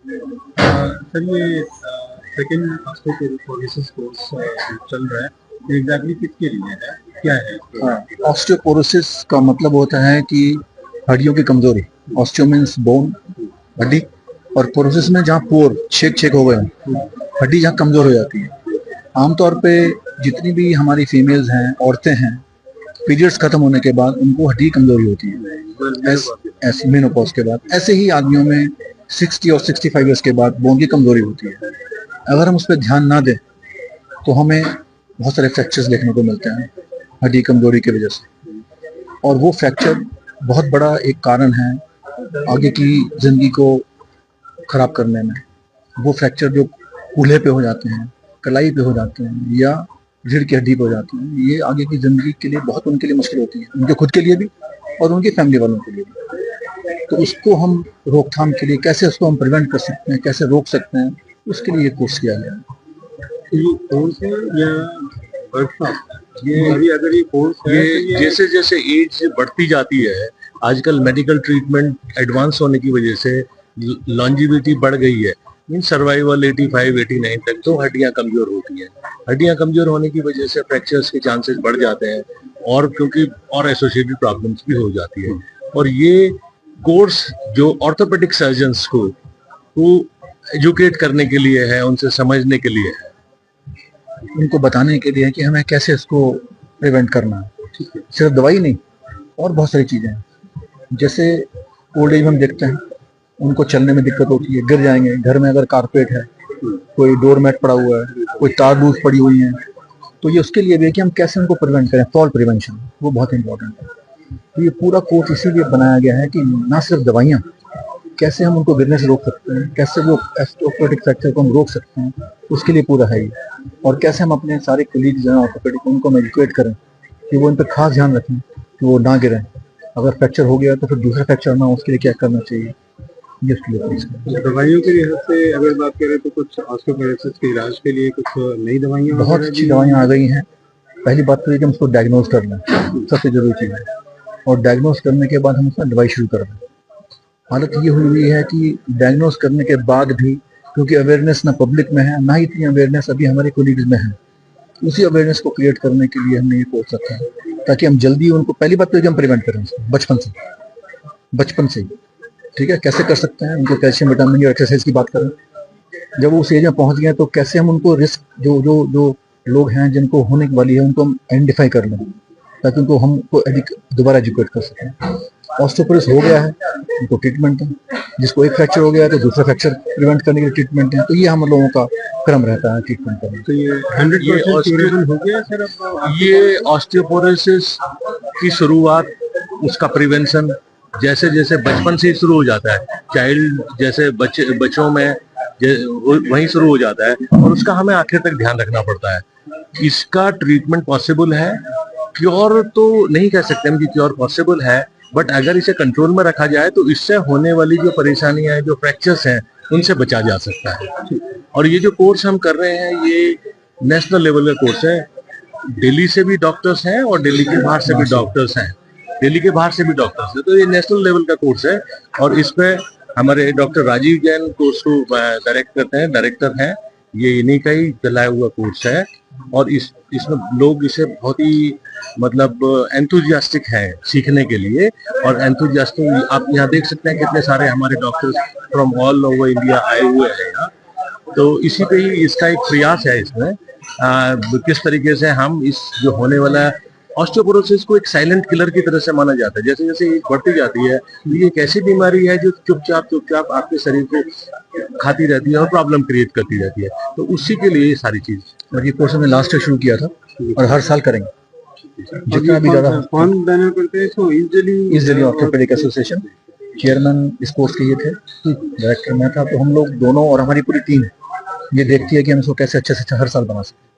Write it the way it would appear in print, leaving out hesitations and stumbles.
Sir ये second osteoporosis course चल रहा है, एग्जैक्टली किसके लिए है, क्या है? हाँ, ऑस्टियोपोरोसिस का मतलब होता है कि हड्डियों की कमजोरी। ऑस्टियो मीन्स बोन, हड्डी, और पोरोसिस में जहाँ पोर छेद छेद हो गए हों, हड्डी जहाँ कमजोर हो जाती है। आमतौर पे जितनी भी हमारी फीमेल्स हैं, औरतें हैं, पीरियड्स खत्म होने के बाद उनको हड्डी कमजोरी होती है। ऐसे मेनोपॉज के बाद, ऐसे ही आदमियों में 60 और 65 ईयर्स के बाद बोन की कमजोरी होती है। अगर हम उस पर ध्यान ना दें तो हमें बहुत सारे फ्रैक्चर्स देखने को मिलते हैं हड्डी कमजोरी की वजह से, और वो फ्रैक्चर बहुत बड़ा एक कारण है आगे की जिंदगी को खराब करने में। वो फ्रैक्चर जो कूल्हे पे हो जाते हैं, कलाई पे हो जाते हैं, या रीढ़ की हड्डी पे हो जाते हैं, ये आगे की जिंदगी के लिए बहुत उनके लिए मुश्किल होती है, उनके खुद के लिए भी और उनकी फैमिली वालों के लिए भी। तो उसको हम रोकथाम के लिए कैसे उसको हम प्रिवेंट कर सकते हैं, कैसे रोक सकते हैं, उसके लिए ये कोर्स किया गया है। ये कोर्स है या वर्कशॉप? ये अभी अगर ये कोर्स है ये जैसे जैसे एज बढ़ती जाती है, आजकल मेडिकल ट्रीटमेंट एडवांस होने की वजह से लॉन्जिविटी बढ़ गई है। मीन सर्वाइवल 85-89 तक तो हड्डियां कमजोर होती हैं। हड्डियां कमजोर होने की वजह से फ्रैक्चर्स के चांसेस बढ़ जाते हैं, और क्योंकि और एसोसिएटेड प्रॉब्लम्स भी हो जाती है। और ये कोर्स जो ऑर्थोपेडिक सर्जन्स को एजुकेट करने के लिए है, उनसे समझने के लिए है, उनको बताने के लिए कि हमें कैसे इसको प्रिवेंट करना है। सिर्फ दवाई नहीं, और बहुत सारी चीजें हैं। जैसे ओल्ड एज में हम देखते हैं उनको चलने में दिक्कत होती है, गिर जाएंगे। घर में अगर कारपेट है, कोई डोरमेट पड़ा हुआ है, कोई तार पड़ी हुई है, तो ये उसके लिए भी है कि हम कैसे उनको प्रिवेंट करें। फॉल प्रिवेंशन वो बहुत इंपॉर्टेंट है। तो ये पूरा कोर्स इसीलिए बनाया गया है कि ना सिर्फ दवाइयाँ, कैसे हम उनको गिरने से रोक सकते हैं, कैसे वो ऑर्थोपेडिक फ्रैक्चर को हम रोक सकते हैं, उसके लिए पूरा है ये। और कैसे हम अपने सारे कलीग्स जो हैं ऑर्थोपेडिक, उनको हम एजुकेट करें कि वो इन पर खास ध्यान रखें कि वो ना गिरें। अगर फ्रैक्चर हो गया तो फिर दूसरा फ्रैक्चर ना हो, उसके लिए क्या करना चाहिए, ये उसके लिए। दवाइयों के लिहाज से अगर बात करें तो कुछ ऑस्टियोपोरोसिस के इलाज के लिए कुछ नई दवाइयाँ, बहुत अच्छी दवाइयाँ आ गई हैं। पहली बात तो ये कि हम उसको डायग्नोज कर लें, सबसे जरूरी चीज़ है। और डायग्नोज करने के बाद हम उसमें दवाई शुरू कर दें। हालत ये हुई है कि डायग्नोज करने के बाद भी, क्योंकि अवेयरनेस ना पब्लिक में है, ना ही इतनी अवेयरनेस अभी हमारे कोलीग्स में है, उसी अवेयरनेस को क्रिएट करने के लिए हमने ये कोर्स रखा है, ताकि हम जल्दी उनको, पहली बात तो हम प्रिवेंट करें बचपन से ही। ठीक है, कैसे कर सकते हैं? उनको कैल्शियम, विटामिन और एक्सरसाइज की बात करें। जब वो उस एज में पहुंच गए तो कैसे हम उनको रिस्क, जो जो जो लोग हैं जिनको होने वाली है, उनको हम आइडेंटिफाई कर लें, ताकि उनको हमको दोबारा एजुकेट कर सकें। ऑस्टियोपोरोसिस हो गया है, उनको ट्रीटमेंट है। जिसको एक फ्रैक्चर हो गया है तो दूसरा फ्रैक्चर प्रिवेंट करने के लिए ट्रीटमेंट है। तो ये हम लोगों का क्रम रहता है ट्रीटमेंट करने। तो ये 100% क्यूरेबल हो गया सर अब? ये ऑस्टियोपोरोसिस की शुरुआत, उसका प्रिवेंशन जैसे जैसे बचपन से ही शुरू हो जाता है। चाइल्ड जैसे बच्चों में वहीं शुरू हो जाता है, और उसका हमें आखिर तक ध्यान रखना पड़ता है। इसका ट्रीटमेंट पॉसिबल है, क्योर तो नहीं कह सकते हम कि क्योर पॉसिबल है, बट अगर इसे कंट्रोल में रखा जाए तो इससे होने वाली जो परेशानियां हैं, जो फ्रैक्चर्स हैं, उनसे बचा जा सकता है। और ये जो कोर्स हम कर रहे हैं, ये नेशनल लेवल का कोर्स है। दिल्ली से भी डॉक्टर्स हैं और दिल्ली के बाहर से भी डॉक्टर्स हैं। तो ये नेशनल लेवल का कोर्स है, और इस पे हमारे डॉक्टर राजीव जैन कोर्स को डायरेक्टर हैं। ये इन्हीं का ही चलाया हुआ कोर्स है, और इसमें लोग इसे बहुत ही मतलब एंथुजियास्टिक हैं सीखने के लिए। और एंथुजियास्टिक आप यहाँ देख सकते हैं, कितने सारे हमारे doctors from all over India आए हुए हैं यहाँ। तो इसी पे ही इसका एक प्रयास है इसमें, किस तरीके से हम इस जो होने वाला ऑस्टियोपोरोसिस को एक साइलेंट किलर की तरह से माना जाता है। जैसे जैसे एज बढ़ती जाती है, ये एक ऐसी बीमारी है जो चुपचाप आपके शरीर को खाती रहती है और प्रॉब्लम क्रिएट करती रहती है। तो उसी के लिए ये सारी चीज, और ये कोर्स हमने लास्ट ईयर शुरू किया था और हर साल करेंगे जितना भी ज्यादा। कौन बैनर करते हैं इसको? दिल्ली ऑर्थोपेडिक एसोसिएशन, चेयरमैन इस कोर्स के ये थे, डायरेक्टर मैं था। तो हम लोग दोनों और हमारी पूरी टीम ये देखती है कि हम इसको कैसे अच्छे से हर साल बना सकते हैं।